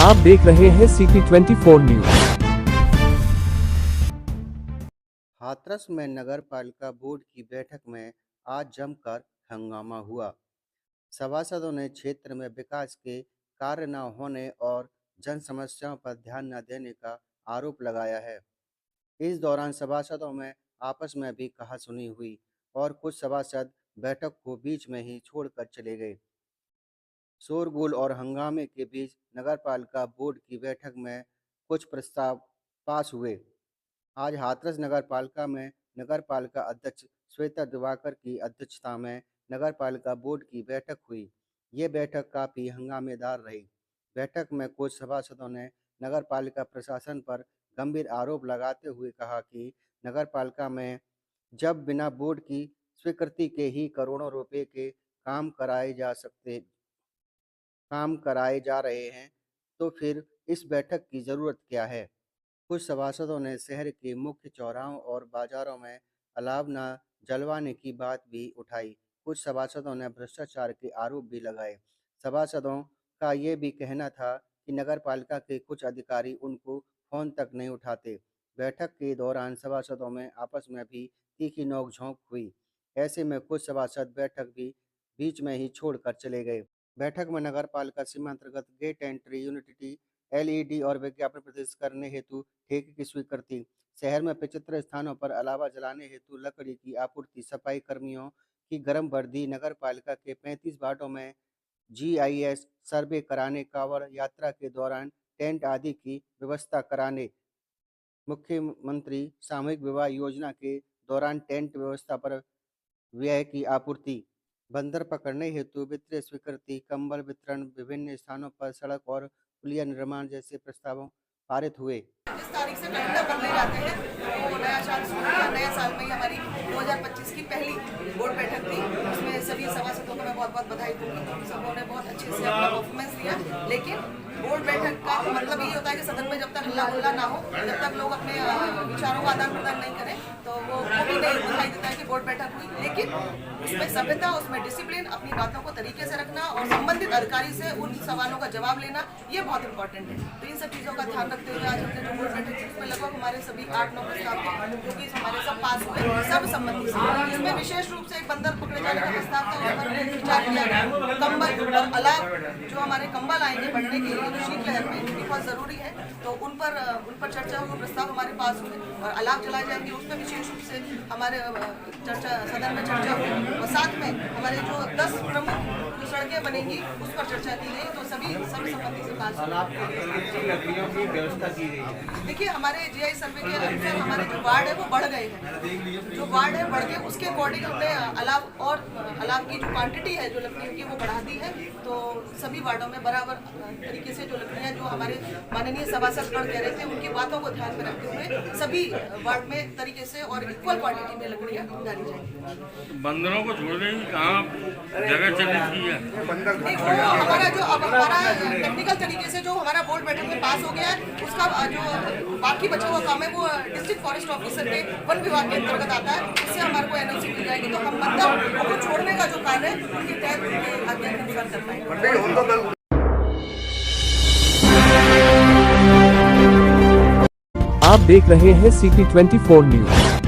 आप देख रहे हैं CP24 न्यूज। हाथरस में नगर पालिका बोर्ड की बैठक में आज जमकर हंगामा हुआ। सभासदों ने क्षेत्र में विकास के कार्य न होने और जन समस्याओं पर ध्यान न देने का आरोप लगाया है। इस दौरान सभासदों में आपस में भी कहासुनी हुई और कुछ सभासद बैठक को बीच में ही छोड़कर चले गए। शोरगुल और हंगामे के बीच नगरपालिका बोर्ड की बैठक में कुछ प्रस्ताव पास हुए। आज हाथरस नगर पालिका में नगर पालिका अध्यक्ष श्वेता दिवाकर की अध्यक्षता में नगर पालिका बोर्ड की बैठक हुई। ये बैठक काफ़ी हंगामेदार रही। बैठक में कुछ सभासदों ने नगर पालिका प्रशासन पर गंभीर आरोप लगाते हुए कहा कि नगर पालिका में जब बिना बोर्ड की स्वीकृति के ही करोड़ों रुपए के काम कराए जा रहे हैं, तो फिर इस बैठक की ज़रूरत क्या है। कुछ सभासदों ने शहर के मुख्य चौराहों और बाजारों में अलाव न जलवाने की बात भी उठाई। कुछ सभासदों ने भ्रष्टाचार के आरोप भी लगाए। सभासदों का ये भी कहना था कि नगर पालिका के कुछ अधिकारी उनको फ़ोन तक नहीं उठाते। बैठक के दौरान सभासदों में आपस में भी तीखी नोक-झोंक हुई। ऐसे में कुछ सभासद बैठक भी बीच में ही छोड़कर चले गए। बैठक में नगर पालिका सीमा अंतर्गत गेट एंट्री यूनिटी LED और विज्ञापन प्रदर्शित करने हेतु ठेके की स्वीकृति, शहर में 75 स्थानों पर अलावा जलाने हेतु लकड़ी की आपूर्ति, सफाई कर्मियों की गर्म वर्दी, नगर पालिका के 35 वार्डों में GIS सर्वे कराने, कांवड़ यात्रा के दौरान टेंट आदि की व्यवस्था कराने, मुख्यमंत्री सामूहिक विवाह योजना के दौरान टेंट व्यवस्था पर व्यय की आपूर्ति, बंदर पकड़ने हेतु वित्तीय स्वीकृति, कंबल वितरण, विभिन्न स्थानों पर सड़क और पुलिया निर्माण जैसे प्रस्ताव पारित हुए। जिस तारीख से कैलेंडर बदले जाते हैं, तो नया साल शुरू हुआ। नए साल में ही हमारी 2025 की पहली बोर्ड बैठक थी। उसमें सभी सभासदों को मैं बहुत बहुत बधाई दूंगी। सबों ने बहुत अच्छे से अपना परफॉर्मेंस दिया। लेकिन बोर्ड बैठक का मतलब यही होता है कि सदन में जब तक हल्ला गुल्ला ना हो, जब तक लोग अपने विचारों का आदान प्रदान नहीं करें, तो वो भी नहीं दिखाई देता है कि बोर्ड बैठक हुई। लेकिन उसमें सभ्यता, उसमें डिसिप्लिन, अपनी बातों को तरीके से रखना और संबंधित अधिकारी से उन सवालों का जवाब लेना, ये बहुत इंपॉर्टेंट है। तो इन सब चीज़ों का ध्यान रखते हुए आज हमने जो बोर्ड बैठक थी, उसमें लगभग हमारे सभी 8-9 प्रस्ताव थे, जो कि हमारे सब पास हुए, सब सम्मति से। इसमें विशेष रूप से एक बंदर पकड़े जाने का प्रस्ताव था, उस पर विचार किया गया। कंबल और अलाव, जो हमारे कंबल आएंगे बढ़ने के लिए, जो शीतलहर में जो बहुत ज़रूरी है, तो उन पर चर्चा हुई, प्रस्ताव हमारे पास हुए। और अलाव जलाए जाएंगे, उसमें विशेष रूप से हमारे चर्चा सदन में चर्चा हुई। और साथ में हमारे जो 10 प्रमुख सड़कें बनेंगी, उस पर चर्चा की गई। तो सभी सर्वसम्मति से पास लकड़ियों की व्यवस्था की गई है। देखिए, हमारे GI सर्वे के अनुसार हमारे जो वार्ड है वो बढ़ गए हैं। जो वार्ड है बढ़ गए, उसके अकॉर्डिंग हमने अलाव की जो क्वांटिटी है जो लकड़ियों की, वो बढ़ा दी है। तो सभी वार्डों में बराबर तरीके से जो लकड़ियाँ, जो हमारे माननीय सभासद कह रहे थे, उनकी बातों को ध्यान में रखते हुए सभी वार्ड में तरीके से और इक्वल क्वांटिटी में लकड़ियाँ डाली जाएंगी। बंदरों को छोड़ने की कहाँ जगह चली थी है? नहीं, वो हमारा जो अब हमारा टेक्निकल तरीके से जो हमारा बोर्ड बैठक में पास हो गया है, उसका जो बाकी बचा हुआ काम है वो डिस्ट्रिक्ट फॉरेस्ट ऑफिसर के वन विभाग के अंतर्गत आता है। इससे हमारे को NOC मिल जाएगी, तो हम बंदर को छोड़ने का जो कार्य है उनके तहत उनके आज्ञा के अनुसार कर पाएंगे। आप देख रहे हैं CP24 न्यूज।